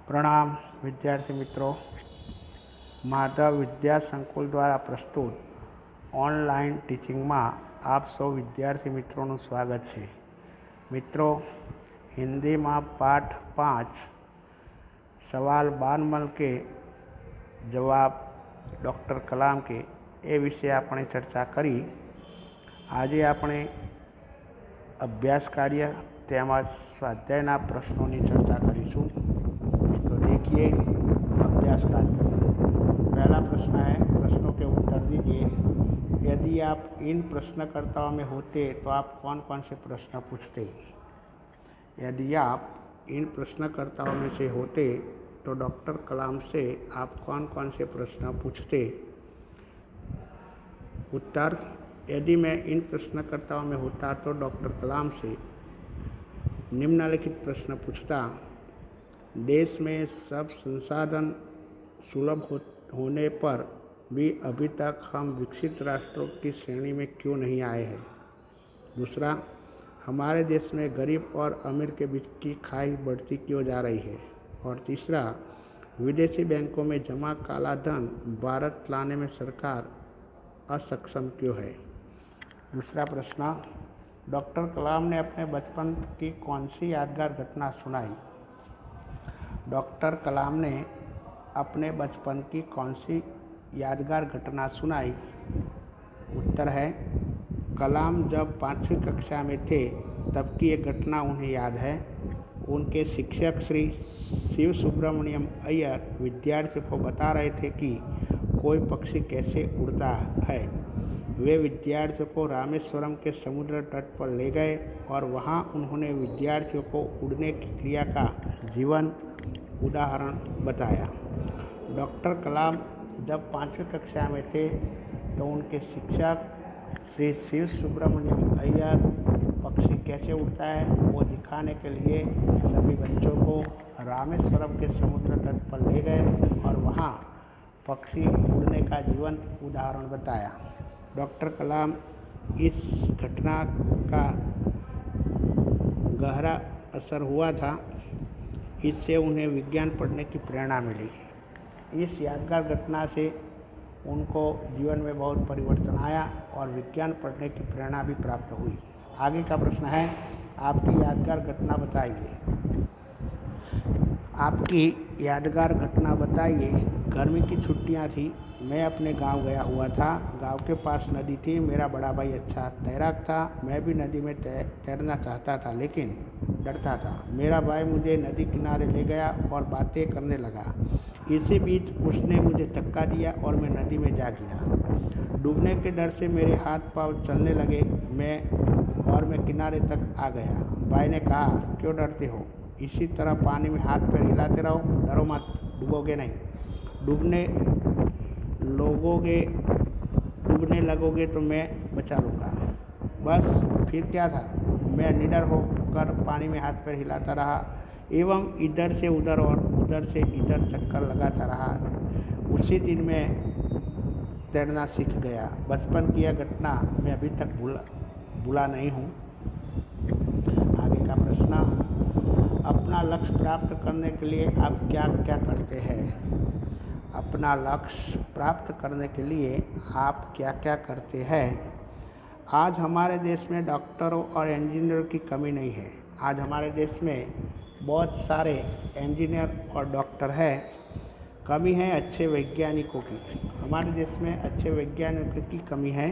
प्रणाम विद्यार्थी मित्रों। माधव विद्या संकुल द्वारा प्रस्तुत ऑनलाइन टीचिंग में आप सौ विद्यार्थी मित्रों स्वागत है। मित्रों, हिंदी में पाठ 5 सवाल बानमल के जवाब डॉक्टर कलाम के ए विषय आपणे चर्चा करी। आज आपणे अभ्यास कार्य तेमज स्वाध्यायना प्रश्नों की चर्चा करीशुं। तो देखिए अभ्यास कार्य। पहला प्रश्न है, प्रश्नों के उत्तर दीजिए। यदि आप इन प्रश्नकर्ताओं में होते तो आप कौन कौन से प्रश्न पूछते? यदि आप इन प्रश्नकर्ताओं में से होते तो डॉक्टर कलाम से आप कौन कौन से प्रश्न पूछते? उत्तर: यदि मैं इन प्रश्नकर्ताओं में होता तो डॉक्टर कलाम से निम्नलिखित प्रश्न पूछता। देश में सब संसाधन सुलभ होने पर भी अभी तक हम विकसित राष्ट्रों की श्रेणी में क्यों नहीं आए हैं? दूसरा, हमारे देश में गरीब और अमीर के बीच की खाई बढ़ती क्यों जा रही है? और तीसरा, विदेशी बैंकों में जमा काला धन भारत लाने में सरकार असक्षम क्यों है? दूसरा प्रश्न, डॉक्टर कलाम ने अपने बचपन की कौन सी यादगार घटना सुनाई? डॉक्टर कलाम ने अपने बचपन की कौन सी यादगार घटना सुनाई? उत्तर है, कलाम जब 5वीं कक्षा में थे तब की एक घटना उन्हें याद है। उनके शिक्षक श्री शिव सुब्रमण्यम अय्यर विद्यार्थियों को बता रहे थे कि कोई पक्षी कैसे उड़ता है। वे विद्यार्थियों को रामेश्वरम के समुद्र तट पर ले गए और वहां उन्होंने विद्यार्थियों को उड़ने की क्रिया का जीवन उदाहरण बताया। डॉक्टर कलाम जब 5वीं कक्षा में थे तो उनके शिक्षक श्री शिव सुब्रमण्यम अय्यर पक्षी कैसे उड़ता है वो दिखाने के लिए सभी बच्चों को रामेश्वरम के समुद्र तट पर ले गए और वहां पक्षी उड़ने का जीवंत उदाहरण बताया। डॉक्टर कलाम इस घटना का गहरा असर हुआ था। इससे उन्हें विज्ञान पढ़ने की प्रेरणा मिली। इस यादगार घटना से उनको जीवन में बहुत परिवर्तन आया और विज्ञान पढ़ने की प्रेरणा भी प्राप्त हुई। आगे का प्रश्न है, आपकी यादगार घटना बताइए। आपकी यादगार घटना बताइए। गर्मी की छुट्टियां थी। मैं अपने गांव गया हुआ था। गांव के पास नदी थी। मेरा बड़ा भाई अच्छा तैराक था। मैं भी नदी में तैरना चाहता था लेकिन डरता था। मेरा भाई मुझे नदी किनारे ले गया और बातें करने लगा। इसी बीच उसने मुझे धक्का दिया और मैं नदी में जा गिरा। डूबने के डर से मेरे हाथ पांव चलने लगे। मैं किनारे तक आ गया। भाई ने कहा, क्यों डरते हो? इसी तरह पानी में हाथ पैर हिलाते रहो, डरो मत, डूबोगे नहीं। डूबने लगोगे तो मैं बचा लूँगा। बस फिर क्या था, मैं निडर होकर पानी में हाथ पैर हिलाता रहा एवं इधर से उधर और उधर से इधर चक्कर लगाता रहा। उसी दिन मैं तैरना सीख गया। बचपन की यह घटना मैं अभी तक भूला नहीं हूँ। आगे का प्रश्न, अपना लक्ष्य प्राप्त करने के लिए आप क्या क्या करते हैं? अपना लक्ष्य प्राप्त करने के लिए आप क्या क्या करते हैं? आज हमारे देश में डॉक्टरों और इंजीनियरों की कमी नहीं है। आज हमारे देश में बहुत सारे इंजीनियर और डॉक्टर हैं। कमी है अच्छे वैज्ञानिकों की। हमारे देश में अच्छे वैज्ञानिकों की कमी है।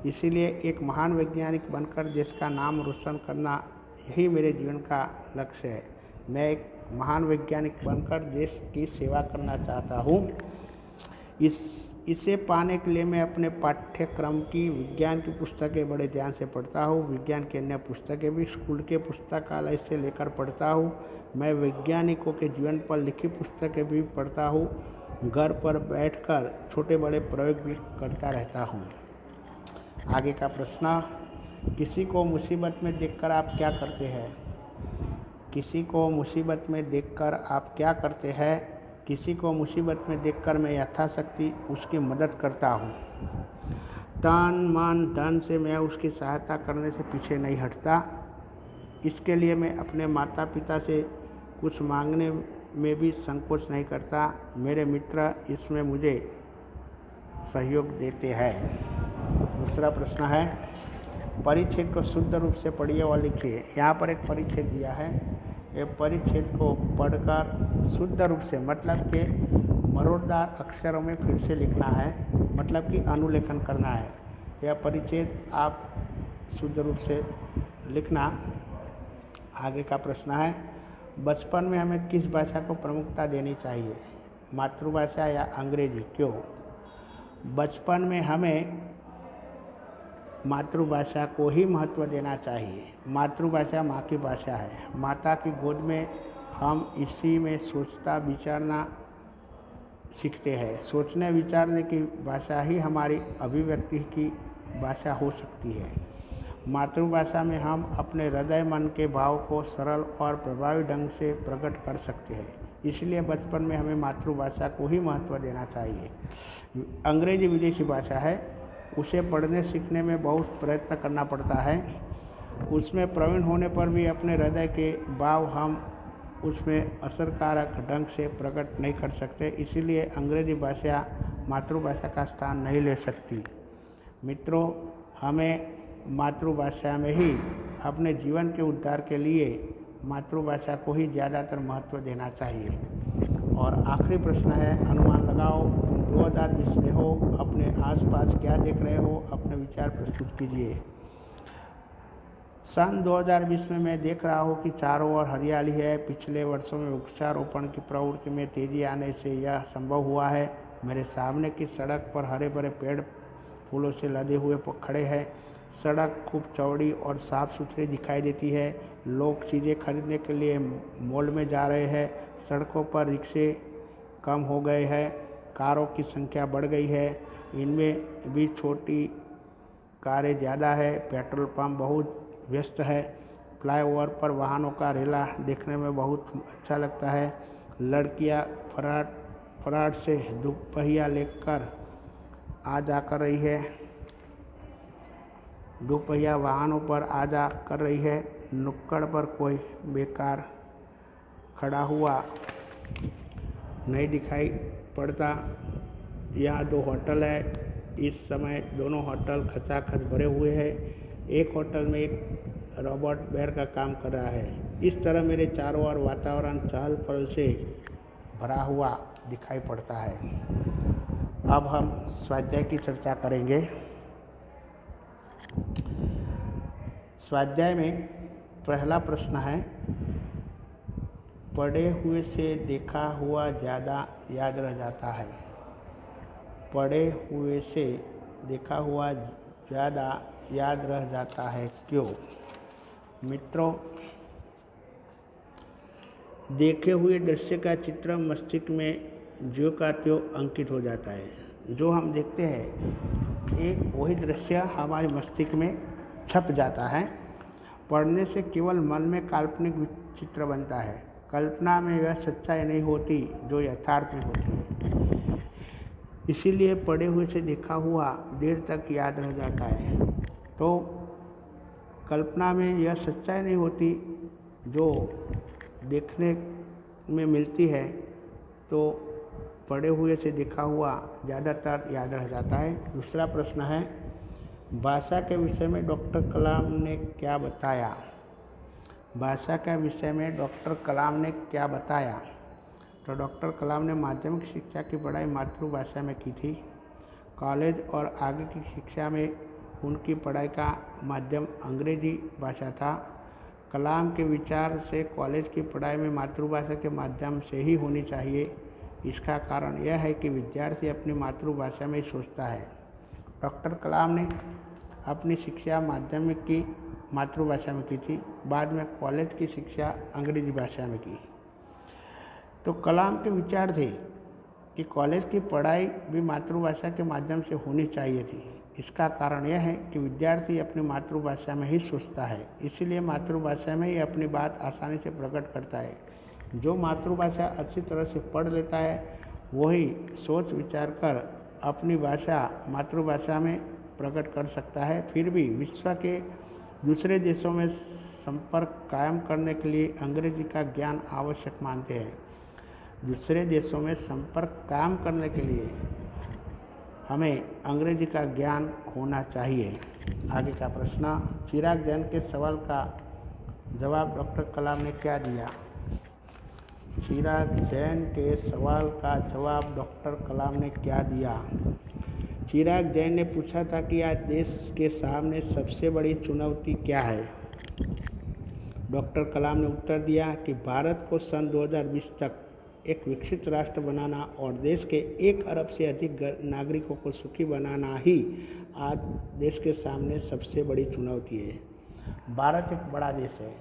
इसीलिए एक महान वैज्ञानिक बनकर देश का नाम रोशन करना यही मेरे जीवन का लक्ष्य है। मैं एक महान वैज्ञानिक बनकर देश की सेवा करना चाहता हूँ। इसे पाने के लिए मैं अपने पाठ्यक्रम की विज्ञान की पुस्तकें बड़े ध्यान से पढ़ता हूँ। विज्ञान की अन्य पुस्तकें भी स्कूल के पुस्तकालय से लेकर पढ़ता हूँ। मैं वैज्ञानिकों के जीवन पर लिखी पुस्तकें भी पढ़ता हूँ। घर पर बैठकर छोटे बड़े प्रयोग भी करता रहता हूँ। आगे का प्रश्न, किसी को मुसीबत में देखकर आप क्या करते हैं? किसी को मुसीबत में देखकर आप क्या करते हैं? किसी को मुसीबत में देखकर मैं यथाशक्ति उसकी मदद करता हूँ। तन मन धन से मैं उसकी सहायता करने से पीछे नहीं हटता। इसके लिए मैं अपने माता पिता से कुछ मांगने में भी संकोच नहीं करता। मेरे मित्र इसमें मुझे सहयोग देते हैं। दूसरा प्रश्न है, परिच्छेद को शुद्ध रूप से पढ़िए और लिखिए। यहाँ पर एक परिच्छेद दिया है, ये परिच्छेद को पढ़कर शुद्ध रूप से मतलब कि मरोड़दार अक्षरों में फिर से लिखना है, मतलब कि अनुलेखन करना है। यह परिच्छेद आप शुद्ध रूप से लिखना। आगे का प्रश्न है, बचपन में हमें किस भाषा को प्रमुखता देनी चाहिए, मातृभाषा या अंग्रेजी, क्यों? बचपन में हमें मातृभाषा को ही महत्व देना चाहिए। मातृभाषा माँ की भाषा है। माता की गोद में हम इसी में सोचता विचारना सीखते हैं। सोचने विचारने की भाषा ही हमारी अभिव्यक्ति की भाषा हो सकती है। मातृभाषा में हम अपने हृदय मन के भाव को सरल और प्रभावी ढंग से प्रकट कर सकते हैं। इसलिए बचपन में हमें मातृभाषा को ही महत्व देना चाहिए। अंग्रेजी विदेशी भाषा है, उसे पढ़ने सीखने में बहुत प्रयत्न करना पड़ता है। उसमें प्रवीण होने पर भी अपने हृदय के भाव हम उसमें असरकारक ढंग से प्रकट नहीं कर सकते। इसीलिए अंग्रेजी भाषा मातृभाषा का स्थान नहीं ले सकती। मित्रों, हमें मातृभाषा में ही अपने जीवन के उद्धार के लिए मातृभाषा को ही ज़्यादातर महत्व देना चाहिए। और आखिरी प्रश्न है, अनुमान लगाओ, तुम 2020 में हो, अपने आसपास क्या देख रहे हो, अपने विचार प्रस्तुत कीजिए। सन 2020 में मैं देख रहा हूँ कि चारों ओर हरियाली है। पिछले वर्षों में वृक्षारोपण की प्रवृत्ति में तेजी आने से यह संभव हुआ है। मेरे सामने की सड़क पर हरे भरे पेड़ फूलों से लदे हुए खड़े हैं। सड़क खूब चौड़ी और साफ़ सुथरी दिखाई देती है। लोग चीज़ें खरीदने के लिए मॉल में जा रहे हैं। सड़कों पर रिक्शे कम हो गए हैं, कारों की संख्या बढ़ गई है। इनमें भी छोटी कारें ज़्यादा है। पेट्रोल पंप बहुत व्यस्त है। फ्लाईओवर पर वाहनों का रेला देखने में बहुत अच्छा लगता है। लड़कियां फटाफट से दोपहिया लेकर आ जा कर रही है। दोपहिया वाहनों पर आ जा कर रही है। नुक्कड़ पर कोई बेकार खड़ा हुआ नहीं दिखाई पड़ता। यहाँ 2 होटल है। इस समय दोनों होटल खचाखच भरे हुए हैं। एक होटल में एक रोबोट बेर का काम कर रहा है। इस तरह मेरे चारों ओर वातावरण चहल पहल से भरा हुआ दिखाई पड़ता है। अब हम स्वाध्याय की चर्चा करेंगे। स्वाध्याय में पहला प्रश्न है, पढ़े हुए से देखा हुआ ज़्यादा याद रह जाता है। पढ़े हुए से देखा हुआ ज़्यादा याद रह जाता है, क्यों? मित्रों, देखे हुए दृश्य का चित्र मस्तिष्क में ज्यों का त्यों अंकित हो जाता है। जो हम देखते हैं एक वही दृश्य हमारे मस्तिष्क में छप जाता है। पढ़ने से केवल मन में काल्पनिक चित्र बनता है। कल्पना में वह सच्चाई नहीं होती जो यथार्थ में होती है। इसीलिए पढ़े हुए से देखा हुआ देर तक याद रह जाता है। तो कल्पना में यह सच्चाई नहीं होती जो देखने में मिलती है, तो पढ़े हुए से देखा हुआ ज़्यादातर याद रह जाता है। दूसरा प्रश्न है, भाषा के विषय में डॉक्टर कलाम ने क्या बताया? भाषा के विषय में डॉक्टर कलाम ने क्या बताया? तो डॉक्टर कलाम ने माध्यमिक शिक्षा की पढ़ाई मातृभाषा में की थी। कॉलेज और आगे की शिक्षा में उनकी पढ़ाई का माध्यम अंग्रेजी भाषा था। कलाम के विचार से कॉलेज की पढ़ाई में मातृभाषा के माध्यम से ही होनी चाहिए। इसका कारण यह है कि विद्यार्थी अपनी मातृभाषा में ही सोचता है। डॉक्टर कलाम ने अपनी शिक्षा माध्यमिक की मातृभाषा में की थी, बाद में कॉलेज की शिक्षा अंग्रेजी भाषा में की। तो कलाम के विचार थे कि कॉलेज की पढ़ाई भी मातृभाषा के माध्यम से होनी चाहिए थी। इसका कारण यह है कि विद्यार्थी अपनी मातृभाषा में ही सोचता है, इसीलिए मातृभाषा में ही अपनी बात आसानी से प्रकट करता है। जो मातृभाषा अच्छी तरह से पढ़ लेता है वही सोच विचार कर अपनी भाषा मातृभाषा में प्रकट कर सकता है। फिर भी विश्व के दूसरे देशों में संपर्क कायम करने के लिए अंग्रेजी का ज्ञान आवश्यक मानते हैं। दूसरे देशों में संपर्क कायम करने के लिए हमें अंग्रेजी का ज्ञान होना चाहिए। आगे का प्रश्न, चिराग जैन के सवाल का जवाब डॉक्टर कलाम ने क्या दिया? चिराग जैन के सवाल का जवाब डॉक्टर कलाम ने क्या दिया? चिराग जैन ने पूछा था कि आज देश के सामने सबसे बड़ी चुनौती क्या है? डॉक्टर कलाम ने उत्तर दिया कि भारत को सन 2020 तक एक विकसित राष्ट्र बनाना और देश के 1 अरब से अधिक नागरिकों को सुखी बनाना ही आज देश के सामने सबसे बड़ी चुनौती है। भारत एक बड़ा देश है,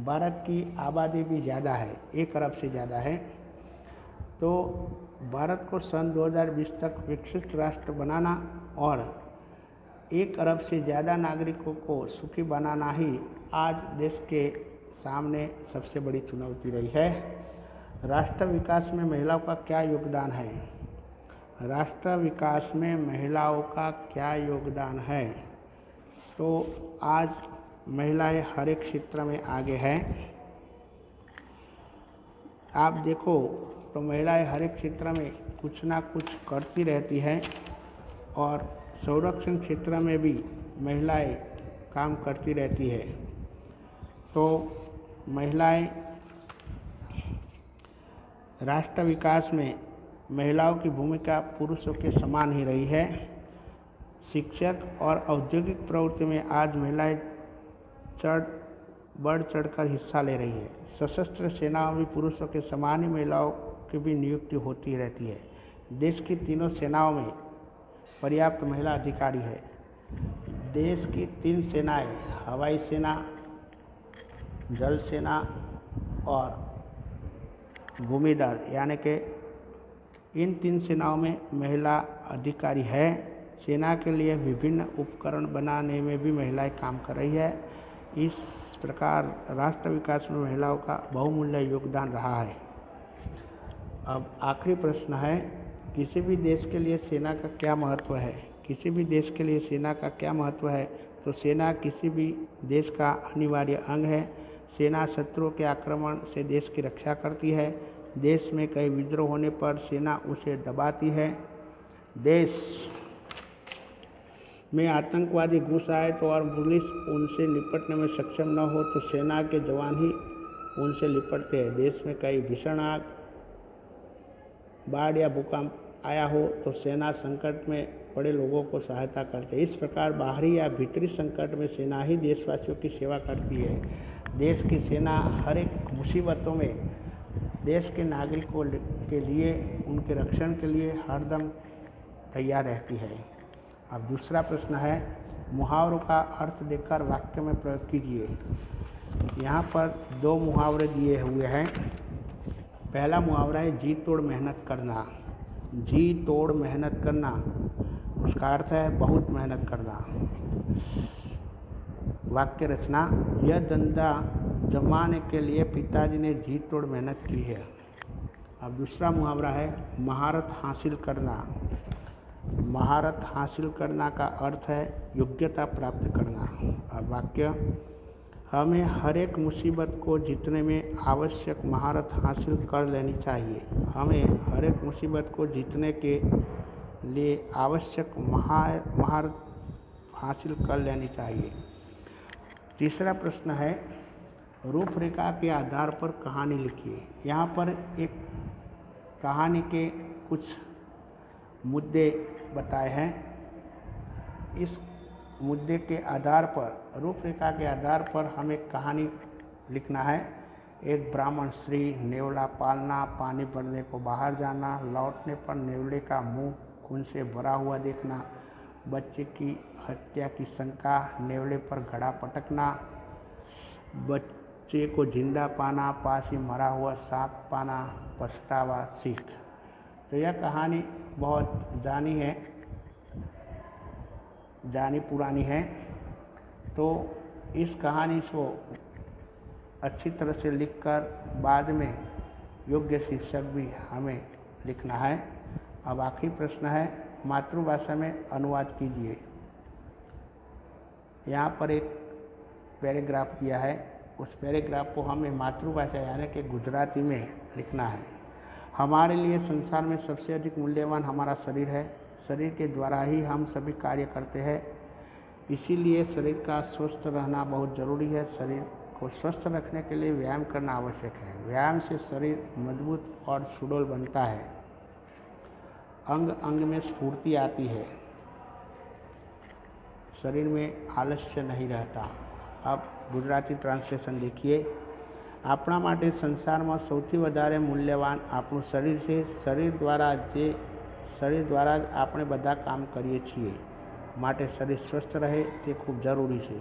भारत की आबादी भी ज़्यादा है, 1 अरब से ज़्यादा है। तो भारत को सन 2020 तक विकसित राष्ट्र बनाना और 1 अरब से ज़्यादा नागरिकों को सुखी बनाना ही आज देश के सामने सबसे बड़ी चुनौती रही है। राष्ट्र विकास में महिलाओं का क्या योगदान है? राष्ट्र विकास में महिलाओं का क्या योगदान है? तो आज महिलाएं हर एक क्षेत्र में आगे हैं। आप देखो तो महिलाएं हर एक क्षेत्र में कुछ ना कुछ करती रहती हैं और संरक्षण क्षेत्र में भी महिलाएं काम करती रहती है। तो महिलाएं राष्ट्र विकास में महिलाओं की भूमिका पुरुषों के समान ही रही है। शिक्षक और औद्योगिक प्रवृत्ति में आज महिलाएं बढ़ चढ़कर हिस्सा ले रही है। सशस्त्र सेनाओं में पुरुषों के समान ही महिलाओं की भी नियुक्ति होती रहती है। देश की तीनों सेनाओं में पर्याप्त महिला अधिकारी है। देश की 3 सेनाएं, हवाई सेना, जल सेना और भूमि दल, यानी कि इन 3 सेनाओं में महिला अधिकारी है। सेना के लिए विभिन्न उपकरण बनाने में भी महिलाएं काम कर रही है। इस प्रकार राष्ट्र विकास में महिलाओं का बहुमूल्य योगदान रहा है। अब आखिरी प्रश्न है, किसी भी देश के लिए सेना का क्या महत्व है? किसी भी देश के लिए सेना का क्या महत्व है? तो सेना किसी भी देश का अनिवार्य अंग है। सेना शत्रुओं के आक्रमण से देश की रक्षा करती है। देश में कई विद्रोह होने पर सेना उसे दबाती है। देश में आतंकवादी घुस आए तो और पुलिस उनसे निपटने में सक्षम न हो तो सेना के जवान ही उनसे निपटते हैं। देश में कई भीषण आग, बाढ़ या भूकंप आया हो तो सेना संकट में पड़े लोगों को सहायता करते हैं। इस प्रकार बाहरी या भीतरी संकट में सेना ही देशवासियों की सेवा करती है। देश की सेना हर एक मुसीबतों में देश के नागरिकों के लिए, उनके रक्षण के लिए हरदम तैयार रहती है। अब दूसरा प्रश्न है, मुहावरों का अर्थ देकर वाक्य में प्रयोग कीजिए। यहाँ पर 2 मुहावरे दिए हुए हैं। पहला मुहावरा है जी तोड़ मेहनत करना। जी तोड़ मेहनत करना, उसका अर्थ है बहुत मेहनत करना। वाक्य रचना, यह धंधा जमाने के लिए पिताजी ने जी तोड़ मेहनत की है। अब दूसरा मुहावरा है महारत हासिल करना। महारत हासिल करना का अर्थ है योग्यता प्राप्त करना। अब वाक्य, हमें हर एक मुसीबत को जीतने में आवश्यक महारत हासिल कर लेनी चाहिए। हमें हर एक मुसीबत को जीतने के लिए आवश्यक महारत हासिल कर लेनी चाहिए। तीसरा प्रश्न है, रूपरेखा के आधार पर कहानी लिखिए। यहाँ पर एक कहानी के कुछ मुद्दे बताए हैं। इस मुद्दे के आधार पर, रूपरेखा के आधार पर हमें कहानी लिखना है। एक ब्राह्मण स्त्री, नेवला पालना, पानी भरने को बाहर जाना, लौटने पर नेवले का मुंह खून से भरा हुआ देखना, बच्चे की हत्या की शंका, नेवले पर घड़ा पटकना, बच्चे को जिंदा पाना, पास ही मरा हुआ सांप पाना, पछतावा, सीख। तो यह कहानी बहुत जानी पुरानी है। तो इस कहानी को अच्छी तरह से लिखकर बाद में योग्य शीर्षक भी हमें लिखना है। अब आखिरी प्रश्न है, मातृभाषा में अनुवाद कीजिए। यहाँ पर एक पैराग्राफ दिया है, उस पैराग्राफ को हमें मातृभाषा यानी कि गुजराती में लिखना है। हमारे लिए संसार में सबसे अधिक मूल्यवान हमारा शरीर है। शरीर के द्वारा ही हम सभी कार्य करते हैं, इसीलिए शरीर का स्वस्थ रहना बहुत ज़रूरी है। शरीर को स्वस्थ रखने के लिए व्यायाम करना आवश्यक है। व्यायाम से शरीर मजबूत और सुडौल बनता है, अंग अंग में स्फूर्ति आती है, शरीर में आलस्य नहीं रहता। अब गुजराती ट्रांसलेशन देखिए। આપણા માટે સંસારમાં સૌથી વધારે મૂલ્યવાન આપણું શરીર છે। શરીર દ્વારા જ આપણે બધા કામ કરીએ છીએ, માટે શરીર સ્વસ્થ રહે તે ખૂબ જરૂરી છે।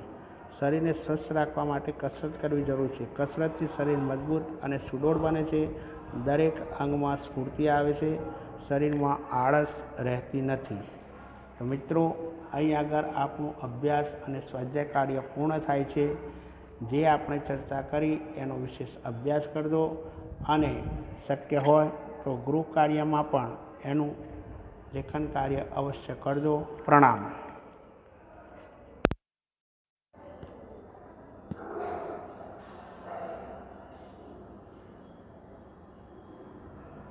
શરીરને સ્વસ્થ રાખવા માટે કસરત કરવી જરૂરી છે। કસરતથી શરીર મજબૂત અને સુડોળ બને છે, દરેક અંગમાં સ્ફૂર્તિ આવે છે, શરીરમાં આળસ રહેતી નથી। તો મિત્રો, અહીં આગળ આપણું અભ્યાસ અને સ્વાધ્યાય કાર્ય પૂર્ણ થાય છે। જે આપણે ચર્ચા કરી એનો વિશેષ અભ્યાસ કરજો અને શક્ય હોય તો ગૃહ કાર્યમાં પણ એનું લેખન કાર્ય અવશ્ય કરજો। પ્રણામ।